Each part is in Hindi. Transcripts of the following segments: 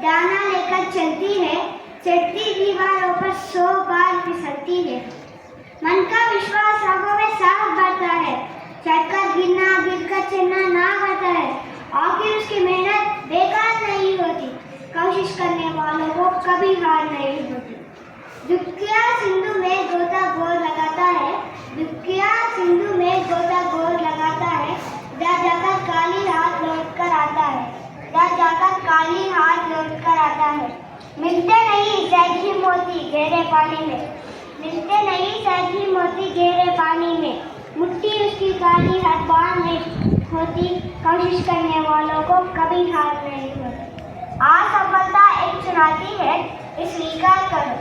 दाना लेकर चलती है, चढ़ती दीवारों पर 100 बार फिसलती है। मन का विश्वास रगों में साफ बढ़ता है, चढ़कर गिरना गिरकर चढ़ना ना बढ़ता है। आखिर उसकी मेहनत बेकार नहीं होती, कोशिश करने वालों को कभी हार नहीं होती। दुखिया सिंधु में गोताखोर लगाता है, दुखिया सिंधु में गोताखोर लगाता है, जा जाकर काली हाथ लौट कर आता है, जा जाकर काली हाथ लौट कर आता है। मिलते नहीं सैकड़ी मोती गहरे पानी में, मिलते नहीं सैकड़ी मोती गहरे पानी में, मुट्ठी उसकी काली हाथ बाहर नहीं होती, कोशिश करने वालों को कभी हार नहीं होती। असफलता एक चुनौती है, इसे स्वीकार करो।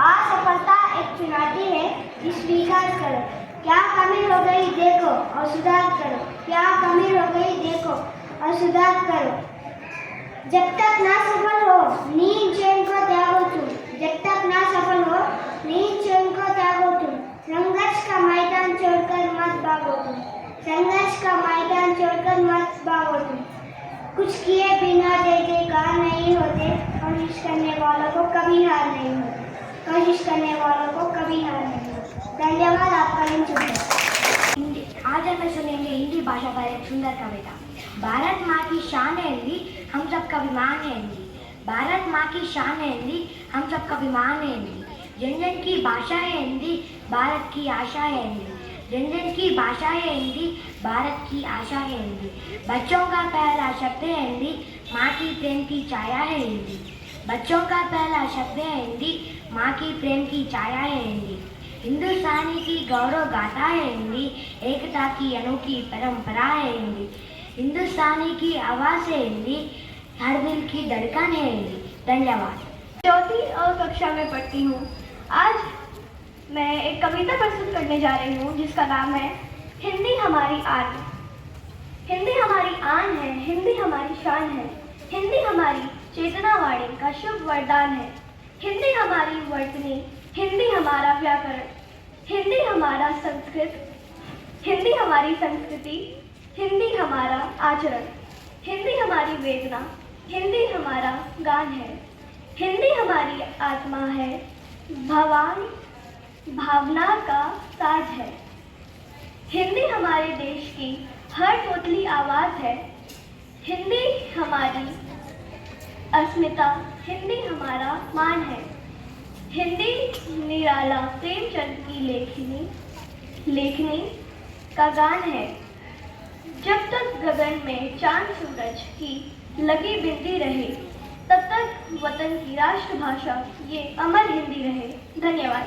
असफलता एक चुनौती है, इसे स्वीकार करो। क्या कमी हो गई देखो और सुधार करो, क्या कमी हो गई देखो और सुधार करो। जब तक ना सफल हो नींद चैन को त्यागो तुम, जब तक ना सफल हो नींद चैन को त्यागो तुम। संघर्ष का मैदान छोड़कर मत भागो तुम, संघर्ष का मैदान छोड़कर मत भागो तुम। कुछ किए बिना जय जयकार नहीं होते, कोशिश करने वालों को कभी हार नहीं होती, कोशिश करने वालों को कभी हार नहीं होती। धन्यवाद आपका इन हिंदी। आज हमें सुनेंगे हिंदी भाषा पर एक सुंदर कविता। भारत माँ की शान है हिंदी, हम सब का अभिमान है हिंदी। भारत माँ की शान है हिंदी, हम सब का अभिमान है हिंदी। जन जन की भाषा है हिंदी, भारत की आशा है हिंदी। जन जन की भाषा है हिंदी, भारत की आशा है हिंदी। बच्चों का पहला शब्द है हिंदी, माँ की प्रेम की छाया है हिंदी। बच्चों का पहला शब्द है हिंदी, माँ की प्रेम की छाया है हिंदी। हिंदुस्तानी की गौरव गाथा है हिंदी, एकता की अनोखी परंपरा है हिंदी। हिंदुस्तानी की आवाज़ है हिंदी, हर दिल की धड़कन है हिंदी। धन्यवाद। चौथी कक्षा में पढ़ती हूँ। आज मैं एक कविता प्रस्तुत करने जा रही हूँ जिसका नाम है हिंदी हमारी आन। हिंदी हमारी आन है, हिंदी हमारी शान है, हिंदी हमारी चेतनावाणी का शुभ वरदान है। हिंदी हमारी वर्तनी, हिंदी हमारा व्याकरण, हिंदी हमारा संस्कृत, हिंदी हमारी संस्कृति, हिंदी हमारा आचरण, हिंदी हमारी वेदना, हिंदी हमारा गान है। हिंदी हमारी आत्मा है, भावना का साज है। हिंदी हमारे देश की हर तोतली आवाज़ है। हिंदी हमारी अस्मिता, हिंदी हमारा मान है। हिंदी निराला प्रेमचंद की लेखनी का गान है। जब तक गगन में चांद सूरज की लगी बिंदी रहे, तब तक वतन की राष्ट्रभाषा ये अमर हिंदी रहे। धन्यवाद।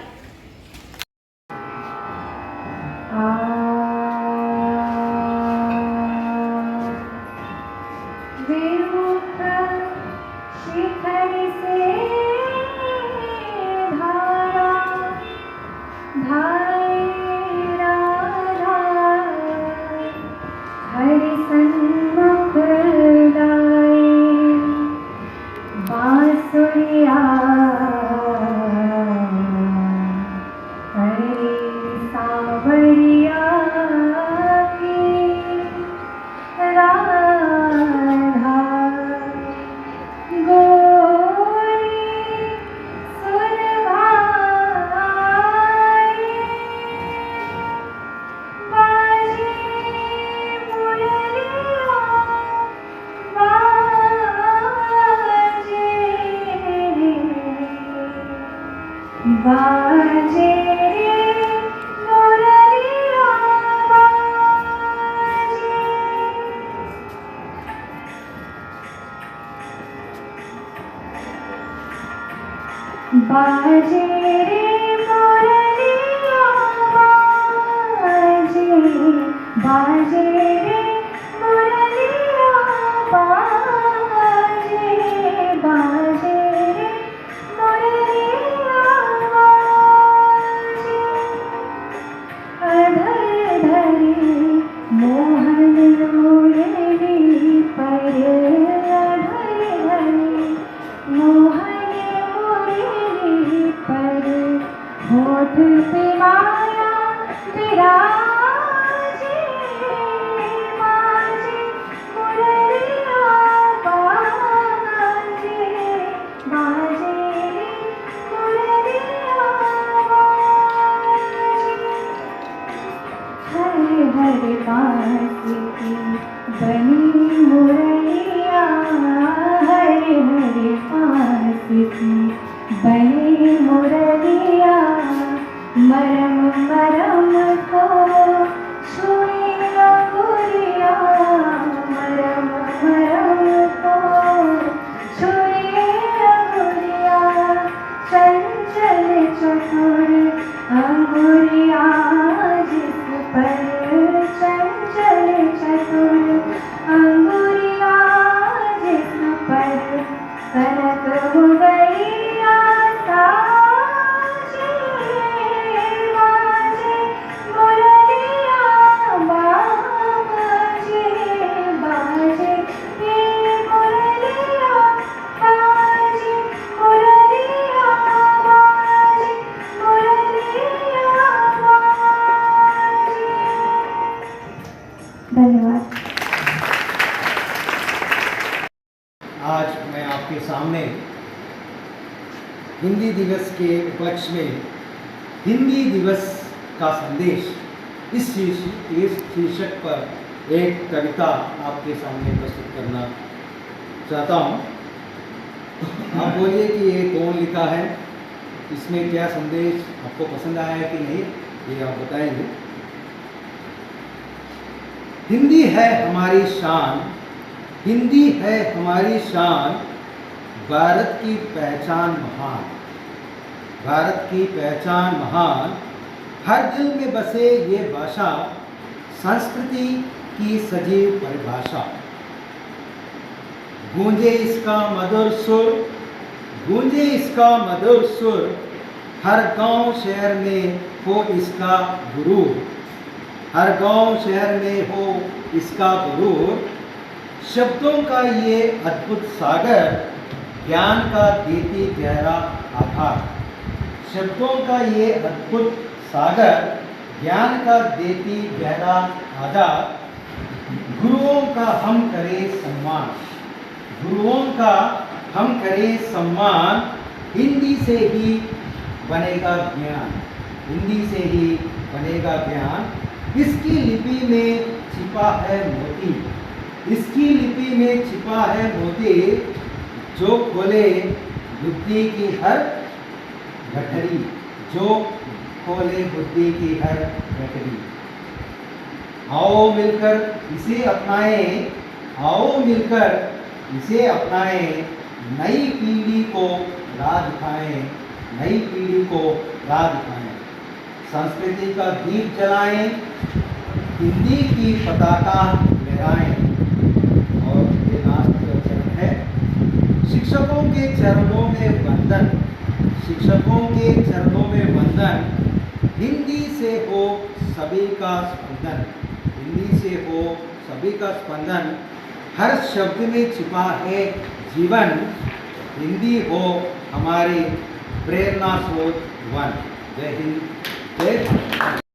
बाजे रे मुरलिया बाजे, बाजे रे मुरलिया बाजे, बाजे रे मुरलिया बाजे। अधर धरी मोहन मुरली पर, अधर धरी मोहन मुरली पर। बनी मुरलिया हरे हरे पास की बनी मुरलिया मरम मरम को छुई अंगुरिया मरम मरम को छुई अंगुरिया चंचल चतुर अंगुरिया जिस पर चंचल चतुर अंगुरिया जिस पर कनक मुगलिया साजे बाजे मुरलिया बाजे बाजे ये मुरलिया बाजे मुरलिया बाजे मुरलिया बाजे। धन्यवाद। आज मैं आपके सामने हिंदी दिवस के उपलक्ष्य में हिंदी दिवस का संदेश इस शीर्षक पर एक कविता आपके सामने प्रस्तुत करना चाहता हूँ। आप बोलिए कि ये कौन लिखा है, इसमें क्या संदेश आपको पसंद आया है कि नहीं, ये आप बताएंगे। हिंदी है हमारी शान, हिंदी है हमारी शान, भारत की पहचान महान, भारत की पहचान महान, हर दिल में बसे ये भाषा, संस्कृति की सजीव परिभाषा। गूंजे इसका मधुर सुर, गूंजे इसका मधुर सुर, हर गांव शहर में हो इसका गुरूर, हर गांव शहर में हो इसका गुरूर। शब्दों का ये अद्भुत सागर, ज्ञान का देती गहरा आधार, शब्दों का ये अद्भुत सागर, ज्ञान का देती गहरा आधार। गुरुओं का हम करें सम्मान, गुरुओं का हम करें सम्मान, हिंदी से ही बनेगा ज्ञान, हिंदी से ही बनेगा ज्ञान। इसकी लिपि में छिपा है मोती, इसकी लिपि में छिपा है मोती, जो खोले बुद्धि की हर गठरी, जो खोले बुद्धि की हर गठरी। आओ मिलकर इसे अपनाएं, आओ मिलकर इसे अपनाएं, नई पीढ़ी को राह दिखाएं, नई पीढ़ी को राह दिखाएं। संस्कृति का दीप जलाएं, हिंदी की पताका लहराएं। और ये लास्ट चरण है, शिक्षकों के चरणों में वंदन, शिक्षकों के चरणों में वंदन, हिंदी से हो सभी का स्पंदन, हिंदी से हो सभी का स्पंदन। हर शब्द में छिपा है जीवन, हिंदी हो हमारी प्रेरणा स्रोत वन। जय हिंद, जय भारत।